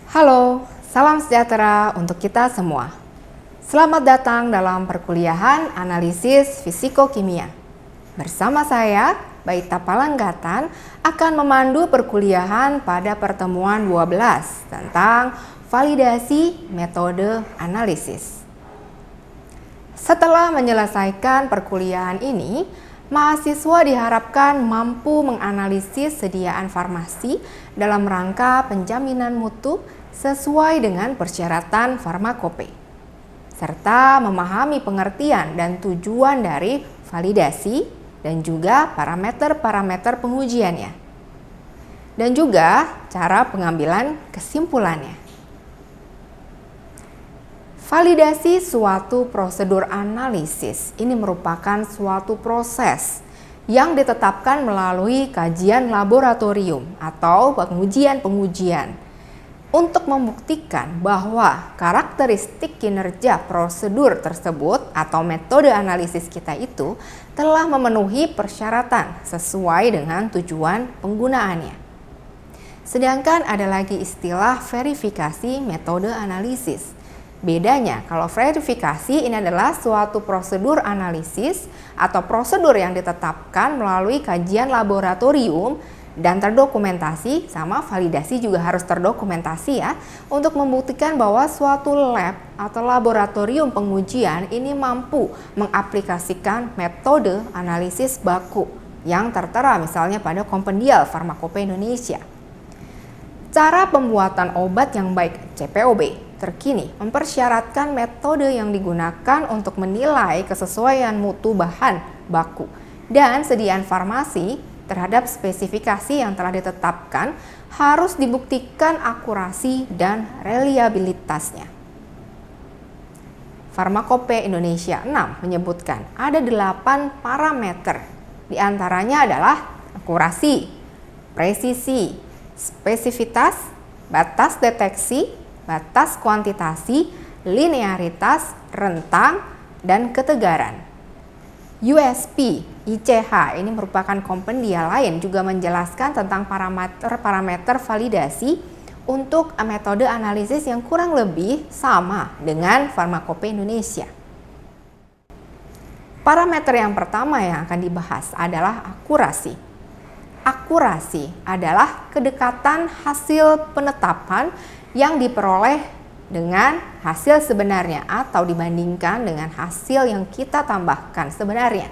Halo, salam sejahtera untuk kita semua. Selamat datang dalam perkuliahan analisis fisikokimia. Bersama saya, Baita Palanggatan, akan memandu perkuliahan pada pertemuan 12 tentang validasi metode analisis. Setelah menyelesaikan perkuliahan ini, mahasiswa diharapkan mampu menganalisis sediaan farmasi dalam rangka penjaminan mutu sesuai dengan persyaratan farmakope, serta memahami pengertian dan tujuan dari validasi dan juga parameter-parameter pengujiannya, dan juga cara pengambilan kesimpulannya. Validasi suatu prosedur analisis ini merupakan suatu proses yang ditetapkan melalui kajian laboratorium atau pengujian-pengujian untuk membuktikan bahwa karakteristik kinerja prosedur tersebut atau metode analisis kita itu telah memenuhi persyaratan sesuai dengan tujuan penggunaannya. Sedangkan ada lagi istilah verifikasi metode analisis. Bedanya, kalau verifikasi ini adalah suatu prosedur analisis atau prosedur yang ditetapkan melalui kajian laboratorium dan terdokumentasi, sama validasi juga harus terdokumentasi ya, untuk membuktikan bahwa suatu lab atau laboratorium pengujian ini mampu mengaplikasikan metode analisis baku yang tertera misalnya pada Kompendial Farmakope Indonesia. Cara pembuatan obat yang baik CPOB terkini mempersyaratkan metode yang digunakan untuk menilai kesesuaian mutu bahan baku dan sediaan farmasi terhadap spesifikasi yang telah ditetapkan harus dibuktikan akurasi dan reliabilitasnya. Farmakope Indonesia 6 menyebutkan ada 8 parameter. Di antaranya adalah akurasi, presisi, spesifitas, batas deteksi, batas kuantitasi, linearitas, rentang, dan ketegaran. USP ICH ini merupakan kompendia lain juga menjelaskan tentang parameter-parameter validasi untuk metode analisis yang kurang lebih sama dengan Farmakope Indonesia. Parameter yang pertama yang akan dibahas adalah akurasi. Akurasi adalah kedekatan hasil penetapan yang diperoleh dengan hasil sebenarnya atau dibandingkan dengan hasil yang kita tambahkan sebenarnya.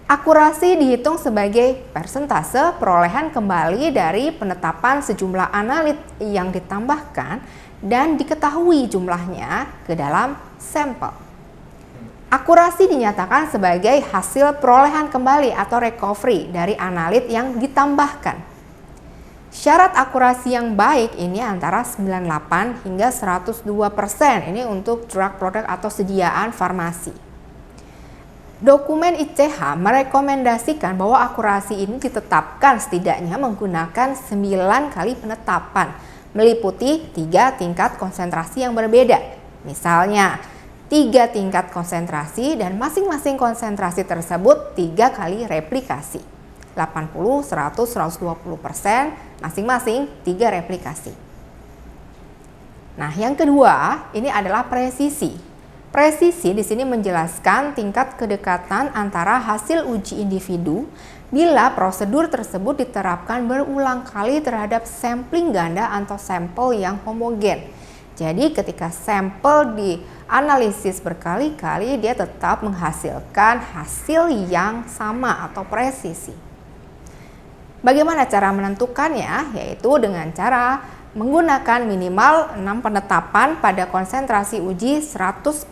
Akurasi dihitung sebagai persentase perolehan kembali dari penetapan sejumlah analit yang ditambahkan dan diketahui jumlahnya ke dalam sampel. Akurasi dinyatakan sebagai hasil perolehan kembali atau recovery dari analit yang ditambahkan. Syarat akurasi yang baik ini antara 98 hingga 102%. Ini untuk drug product atau sediaan farmasi. Dokumen ICH merekomendasikan bahwa akurasi ini ditetapkan setidaknya menggunakan 9 kali penetapan, meliputi 3 tingkat konsentrasi yang berbeda. Misalnya, 3 tingkat konsentrasi dan masing-masing konsentrasi tersebut 3 kali replikasi. 80, 100, 120%, masing-masing 3 replikasi. Nah, yang kedua, ini adalah presisi. Presisi di sini menjelaskan tingkat kedekatan antara hasil uji individu bila prosedur tersebut diterapkan berulang kali terhadap sampling ganda atau sampel yang homogen. Jadi, ketika sampel dianalisis berkali-kali, dia tetap menghasilkan hasil yang sama atau presisi. Bagaimana cara menentukannya? Yaitu dengan cara menggunakan minimal 6 penetapan pada konsentrasi uji 100%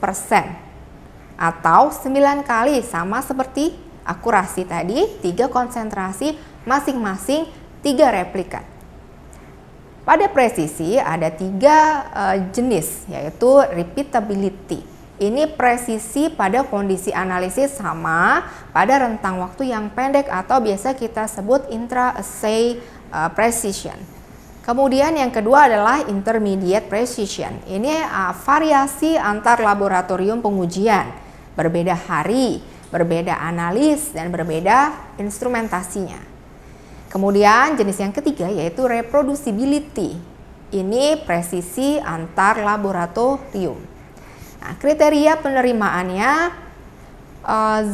atau 9 kali sama seperti akurasi tadi, 3 konsentrasi masing-masing 3 replikat. Pada presisi ada 3 jenis, yaitu repeatability. Ini presisi pada kondisi analisis sama pada rentang waktu yang pendek atau biasa kita sebut intra-assay precision. Kemudian yang kedua adalah intermediate precision. Ini variasi antar laboratorium pengujian, berbeda hari, berbeda analis, dan berbeda instrumentasinya. Kemudian jenis yang ketiga yaitu reproducibility. Ini presisi antar laboratorium. Nah, kriteria penerimaannya,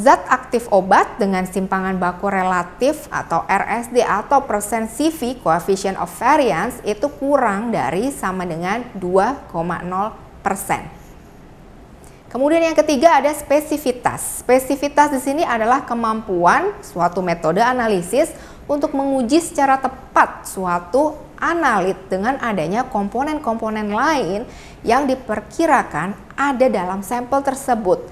zat aktif obat dengan simpangan baku relatif atau RSD atau persen CV, coefficient of variance, itu kurang dari sama dengan 2,0%. Kemudian yang ketiga ada spesifitas. Spesifitas di sini adalah kemampuan suatu metode analisis untuk menguji secara tepat suatu analit dengan adanya komponen-komponen lain yang diperkirakan ada dalam sampel tersebut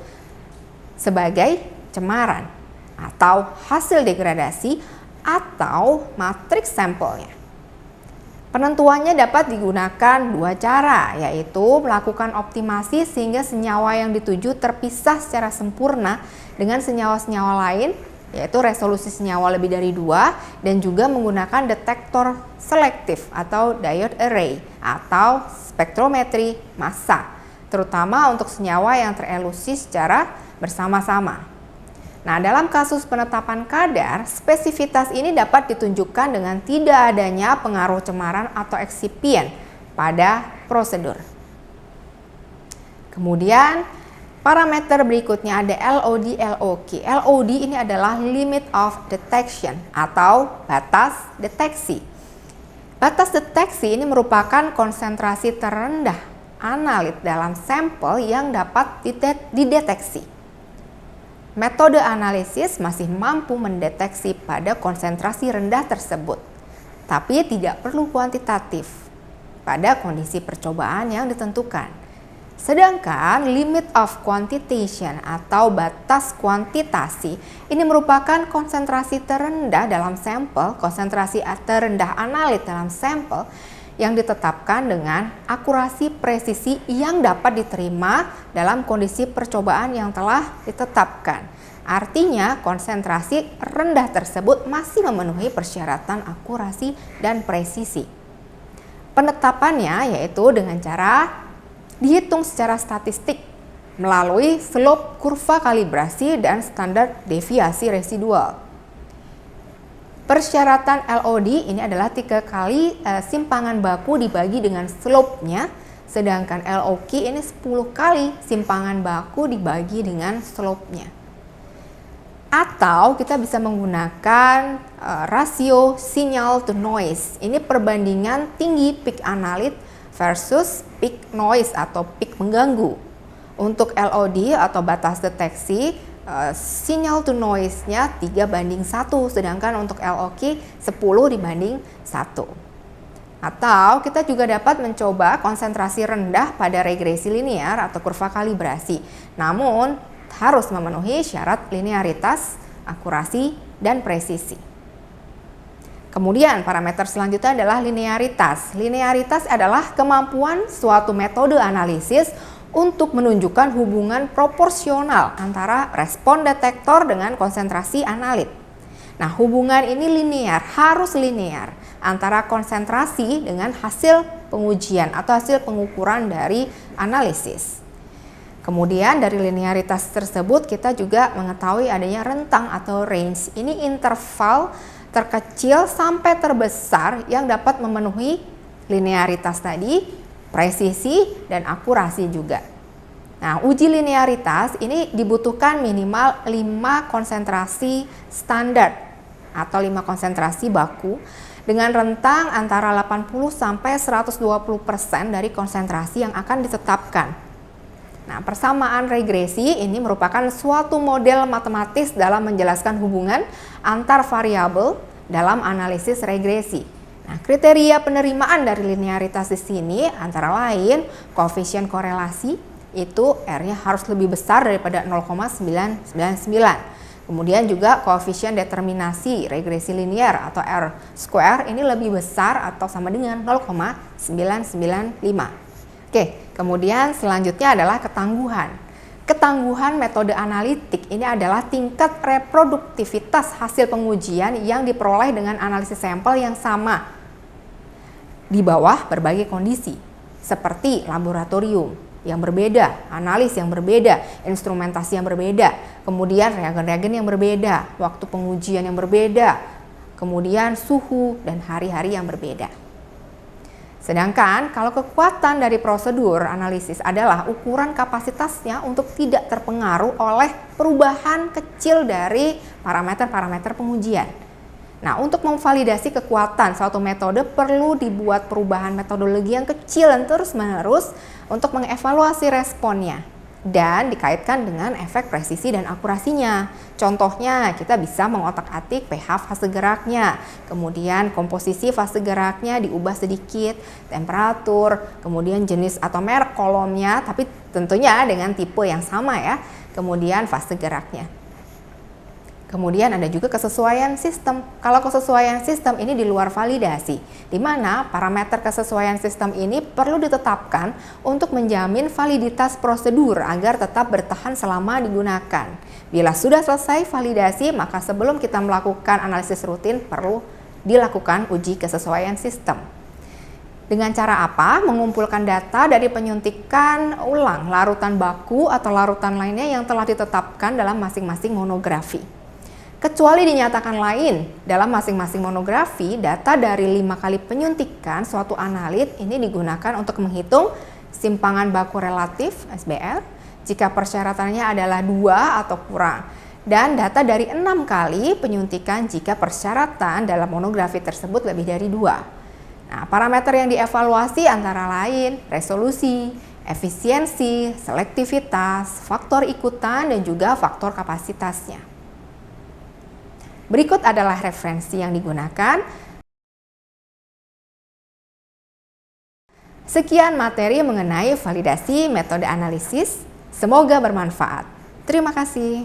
sebagai cemaran atau hasil degradasi atau matriks sampelnya. Penentuannya dapat digunakan dua cara, yaitu melakukan optimasi sehingga senyawa yang dituju terpisah secara sempurna dengan senyawa-senyawa lain, yaitu resolusi senyawa lebih dari 2, dan juga menggunakan detektor selektif atau diode array atau spektrometri massa, terutama untuk senyawa yang terelusi secara bersama-sama. Nah, dalam kasus penetapan kadar, spesifitas ini dapat ditunjukkan dengan tidak adanya pengaruh cemaran atau eksipien pada prosedur. Kemudian, parameter berikutnya ada LOD, LOK. LOD ini adalah limit of detection atau batas deteksi. Batas deteksi ini merupakan konsentrasi terendah analit dalam sampel yang dapat dideteksi. Metode analisis masih mampu mendeteksi pada konsentrasi rendah tersebut, tapi tidak perlu kuantitatif pada kondisi percobaan yang ditentukan. Sedangkan limit of quantitation atau batas kuantitasi ini merupakan konsentrasi terendah dalam sampel, konsentrasi terendah analit dalam sampel yang ditetapkan dengan akurasi presisi yang dapat diterima dalam kondisi percobaan yang telah ditetapkan. Artinya, konsentrasi rendah tersebut masih memenuhi persyaratan akurasi dan presisi. Penetapannya yaitu dengan cara dihitung secara statistik melalui slope kurva kalibrasi dan standar deviasi residual. Persyaratan LOD ini adalah 3 kali simpangan baku dibagi dengan slope-nya, sedangkan LOK ini 10 kali simpangan baku dibagi dengan slope-nya. Atau kita bisa menggunakan rasio signal to noise. Ini perbandingan tinggi peak analit versus peak noise atau peak mengganggu. Untuk LOD atau batas deteksi, signal to noise-nya 3:1, sedangkan untuk LOK 10:1. Atau kita juga dapat mencoba konsentrasi rendah pada regresi linear atau kurva kalibrasi, namun harus memenuhi syarat linearitas, akurasi, dan presisi. Kemudian parameter selanjutnya adalah linearitas. Linearitas adalah kemampuan suatu metode analisis untuk menunjukkan hubungan proporsional antara respon detektor dengan konsentrasi analit. Nah, hubungan ini linear, harus linear antara konsentrasi dengan hasil pengujian atau hasil pengukuran dari analisis. Kemudian dari linearitas tersebut kita juga mengetahui adanya rentang atau range. Ini interval terkecil sampai terbesar yang dapat memenuhi linearitas tadi, presisi, dan akurasi juga. Nah, uji linearitas ini dibutuhkan minimal 5 konsentrasi standar atau 5 konsentrasi baku dengan rentang antara 80 sampai 120% dari konsentrasi yang akan ditetapkan. Nah, persamaan regresi ini merupakan suatu model matematis dalam menjelaskan hubungan antar variabel dalam analisis regresi. Nah, kriteria penerimaan dari linearitas di sini antara lain koefisien korelasi itu R-nya harus lebih besar daripada 0,999. Kemudian juga koefisien determinasi regresi linear atau R square ini lebih besar atau sama dengan 0,995. Oke, kemudian selanjutnya adalah ketangguhan. Ketangguhan metode analitik ini adalah tingkat reproduktivitas hasil pengujian yang diperoleh dengan analisis sampel yang sama di bawah berbagai kondisi, seperti laboratorium yang berbeda, analis yang berbeda, instrumentasi yang berbeda, kemudian reagen-reagen yang berbeda, waktu pengujian yang berbeda, kemudian suhu dan hari-hari yang berbeda. Sedangkan kalau kekuatan dari prosedur analisis adalah ukuran kapasitasnya untuk tidak terpengaruh oleh perubahan kecil dari parameter-parameter pengujian. Nah, untuk memvalidasi kekuatan suatu metode perlu dibuat perubahan metodologi yang kecil dan terus-menerus untuk mengevaluasi responnya dan dikaitkan dengan efek presisi dan akurasinya. Contohnya, kita bisa mengotak-atik pH fase geraknya, kemudian komposisi fase geraknya diubah sedikit, temperatur, kemudian jenis atau merek kolomnya, tapi tentunya dengan tipe yang sama ya, kemudian fase geraknya. Kemudian ada juga kesesuaian sistem. Kalau kesesuaian sistem ini di luar validasi, di mana parameter kesesuaian sistem ini perlu ditetapkan untuk menjamin validitas prosedur agar tetap bertahan selama digunakan. Bila sudah selesai validasi, maka sebelum kita melakukan analisis rutin perlu dilakukan uji kesesuaian sistem. Dengan cara apa? Mengumpulkan data dari penyuntikan ulang larutan baku atau larutan lainnya yang telah ditetapkan dalam masing-masing monografi. Kecuali dinyatakan lain, dalam masing-masing monografi, data dari 5 kali penyuntikan suatu analit ini digunakan untuk menghitung simpangan baku relatif (SBR) jika persyaratannya adalah 2 atau kurang, dan data dari 6 kali penyuntikan jika persyaratan dalam monografi tersebut lebih dari 2. Nah, parameter yang dievaluasi antara lain resolusi, efisiensi, selektivitas, faktor ikutan, dan juga faktor kapasitasnya. Berikut adalah referensi yang digunakan. Sekian materi mengenai validasi metode analisis. Semoga bermanfaat. Terima kasih.